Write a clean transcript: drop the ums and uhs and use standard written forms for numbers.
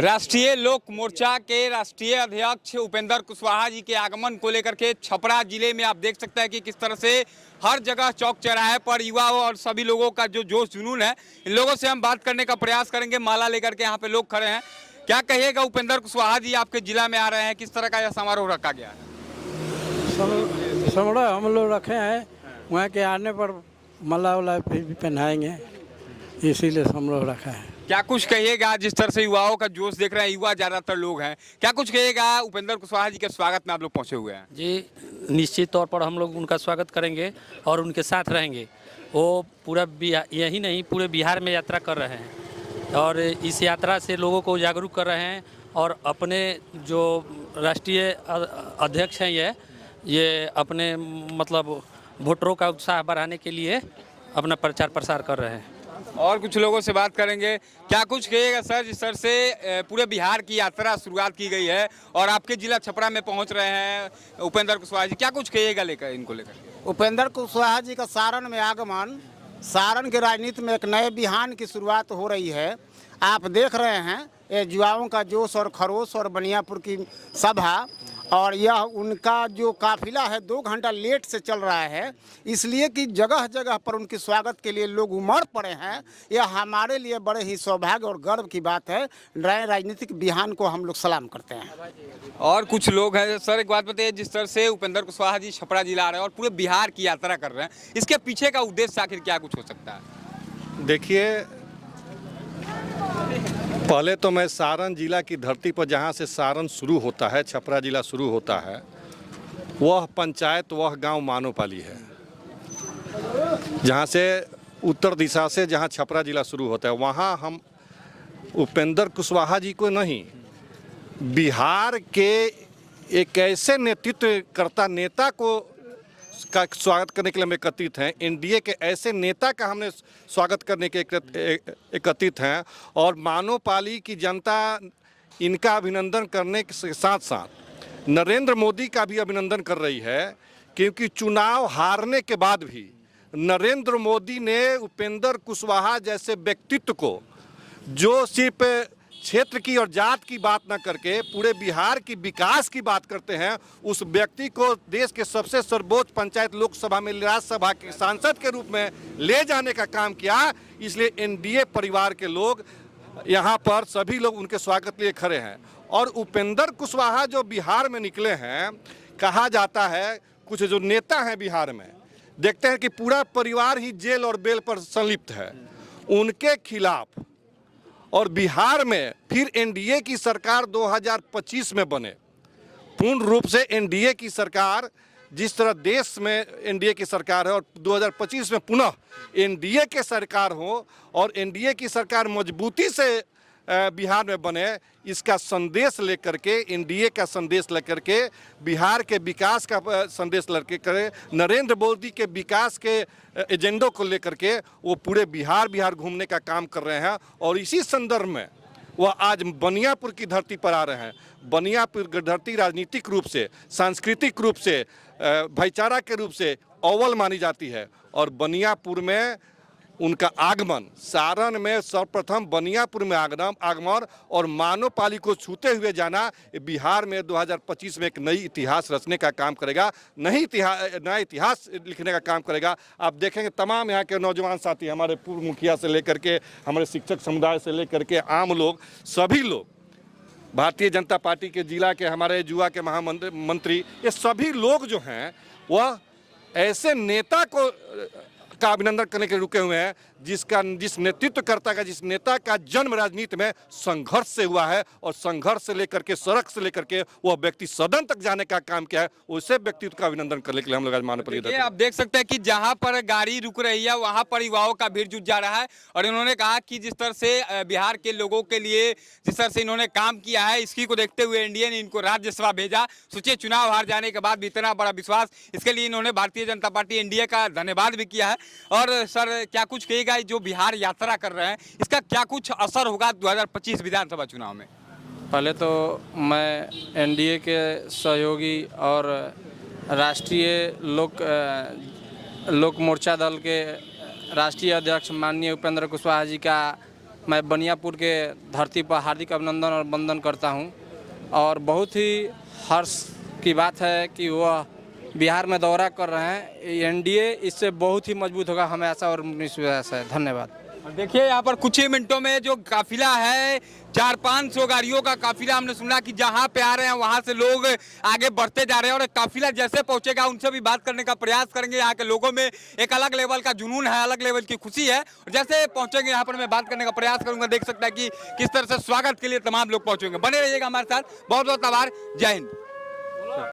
राष्ट्रीय लोक मोर्चा के राष्ट्रीय अध्यक्ष उपेंद्र कुशवाहा जी के आगमन को लेकर के छपरा जिले में आप देख सकते हैं कि किस तरह से हर जगह चौक चौराहे पर युवाओं और सभी लोगों का जो जोश जुनून है, इन लोगों से हम बात करने का प्रयास करेंगे। माला लेकर के यहाँ पे लोग खड़े हैं। क्या कहिएगा, उपेंद्र कुशवाहा जी आपके जिला में आ रहे हैं, किस तरह का यह समारोह रखा गया है? समारोह हम लोग रखे हैं, वहाँ के आने पर माला वाला भी पहनाएंगे, इसीलिए समारोह रखा है। क्या कुछ कहिएगा, जिस तरह से युवाओं का जोश देख रहे हैं, युवा ज़्यादातर लोग हैं, क्या कुछ कहिएगा? उपेंद्र कुशवाहा जी के स्वागत में आप लोग पहुंचे हुए हैं। जी, निश्चित तौर पर हम लोग उनका स्वागत करेंगे और उनके साथ रहेंगे। वो पूरा यही नहीं, पूरे बिहार में यात्रा कर रहे हैं और इस यात्रा से लोगों को जागरूक कर रहे हैं और अपने जो राष्ट्रीय अध्यक्ष हैं ये अपने मतलब वोटरों का उत्साह बढ़ाने के लिए अपना प्रचार प्रसार कर रहे हैं। और कुछ लोगों से बात करेंगे। क्या कुछ कहिएगा सर, जिस तरह से पूरे बिहार की यात्रा शुरुआत की गई है और आपके जिला छपरा में पहुंच रहे हैं उपेंद्र कुशवाहा जी, क्या कुछ कहिएगा इनको लेकर? उपेंद्र कुशवाहा जी का सारण में आगमन, सारण के राजनीति में एक नए बिहान की शुरुआत हो रही है। आप देख रहे हैं ये युवाओं का जोश और खरोश और बनियापुर की सभा, और यह उनका जो काफिला है 2 घंटा लेट से चल रहा है, इसलिए कि जगह जगह पर उनके स्वागत के लिए लोग उमड़ पड़े हैं। यह हमारे लिए बड़े ही सौभाग्य और गर्व की बात है। नए राजनीतिक बिहान को हम लोग सलाम करते हैं। और कुछ लोग हैं। सर एक बात बताइए, जिस तरह से उपेंद्र कुशवाहा जी छपरा जिला आ रहे हैं और पूरे बिहार की यात्रा कर रहे हैं, इसके पीछे का उद्देश्य आखिर क्या कुछ हो सकता है? देखिए, पहले तो मैं सारण जिला की धरती पर, जहाँ से सारण शुरू होता है, छपरा जिला शुरू होता है, वह पंचायत, वह गांव मानोपाली है, जहाँ से उत्तर दिशा से जहाँ छपरा जिला शुरू होता है, वहाँ हम उपेंद्र कुशवाहा जी को नहीं, बिहार के एक ऐसे नेतृत्वकर्ता नेता को का स्वागत करने के लिए हम एकत्रित हैं। एनडीए के ऐसे नेता का हमने स्वागत करने के एकत्रित हैं और मानोपाली की जनता इनका अभिनंदन करने के साथ साथ नरेंद्र मोदी का भी अभिनंदन कर रही है, क्योंकि चुनाव हारने के बाद भी नरेंद्र मोदी ने उपेंद्र कुशवाहा जैसे व्यक्तित्व को, जो सिर्फ क्षेत्र की और जात की बात न करके पूरे बिहार की विकास की बात करते हैं, उस व्यक्ति को देश के सबसे सर्वोच्च पंचायत लोकसभा में राज्यसभा के सांसद के रूप में ले जाने का काम किया। इसलिए एनडीए परिवार के लोग यहाँ पर सभी लोग उनके स्वागत के लिए खड़े हैं। और उपेंद्र कुशवाहा जो बिहार में निकले हैं, कहा जाता है कुछ जो नेता हैं बिहार में, देखते हैं कि पूरा परिवार ही जेल और बेल पर संलिप्त है, उनके खिलाफ और बिहार में फिर एनडीए की सरकार 2025 में बने। पूर्ण रूप से एनडीए की सरकार, जिस तरह देश में एनडीए की सरकार है, और 2025 में पुनः एनडीए के सरकार हो और एनडीए की सरकार मजबूती से बिहार में बने, इसका संदेश लेकर के, एनडीए का संदेश लेकर के, बिहार के विकास का संदेश लेकर के, नरेंद्र मोदी के विकास के एजेंडों को लेकर के वो पूरे बिहार घूमने का काम कर रहे हैं। और इसी संदर्भ में वह आज बनियापुर की धरती पर आ रहे हैं। बनियापुर की धरती राजनीतिक रूप से, सांस्कृतिक रूप से, भाईचारा के रूप से अव्वल मानी जाती है और बनियापुर में उनका आगमन, सारण में सर्वप्रथम बनियापुर में आगमन और मानोपाली को छूते हुए जाना बिहार में 2025 में एक नई इतिहास रचने का काम करेगा, नया इतिहास लिखने का काम करेगा। आप देखेंगे तमाम यहाँ के नौजवान साथी, हमारे पूर्व मुखिया से लेकर के, हमारे शिक्षक समुदाय से लेकर के आम लोग, सभी लोग, भारतीय जनता पार्टी के जिला के हमारे युवा के महामंत्री, ये सभी लोग जो हैं वह ऐसे नेता को का अभिनंदन करने के रुके हुए हैं जिस नेतृत्वकर्ता का, जिस नेता का जन्म राजनीति में संघर्ष से हुआ है और संघर्ष से लेकर के, सड़क से लेकर के वह व्यक्ति सदन तक जाने का काम किया है। उसे व्यक्तित्व का अभिनंदन करने के लिए हम लोग आज माननीय आप देख सकते हैं कि जहां पर गाड़ी रुक रही है वहां पर युवाओं का भीड़ जुट जा रहा है और इन्होंने कहा कि जिस तरह से बिहार के लोगों के लिए जिस तरह से इन्होंने काम किया है, इसी को देखते हुए एनडीए ने इनको राज्यसभा भेजा। सोचिए, चुनाव हार जाने के बाद भी इतना बड़ा विश्वास, इसके लिए इन्होंने भारतीय जनता पार्टी एनडीए का धन्यवाद भी किया है। और सर क्या कुछ कहेगा, जो बिहार यात्रा कर रहे हैं इसका क्या कुछ असर होगा 2025 विधानसभा चुनाव में? पहले तो मैं एनडीए के सहयोगी और राष्ट्रीय लोक मोर्चा दल के राष्ट्रीय अध्यक्ष माननीय उपेंद्र कुशवाहा जी का मैं बनियापुर के धरती पर हार्दिक अभिनंदन और वंदन करता हूं। और बहुत ही हर्ष की बात है कि वह बिहार में दौरा कर रहे हैं। एनडीए इससे बहुत ही मजबूत होगा, हमें आशा और विश्वास है। धन्यवाद। और देखिए यहाँ पर कुछ ही मिनटों में जो काफिला है 400-500 गाड़ियों का काफिला, हमने सुना कि जहाँ पे आ रहे हैं वहाँ से लोग आगे बढ़ते जा रहे हैं और काफिला जैसे पहुंचेगा उनसे भी बात करने का प्रयास करेंगे। यहाँ के लोगों में एक अलग लेवल का जुनून है, अलग लेवल की खुशी है और जैसे पहुंचेंगे यहाँ पर मैं बात करने का प्रयास करूंगा। देख सकता है कि किस तरह से स्वागत के लिए तमाम लोग पहुंचेंगे। बने रहिएगा हमारे साथ। बहुत बहुत आभार। जय हिंद।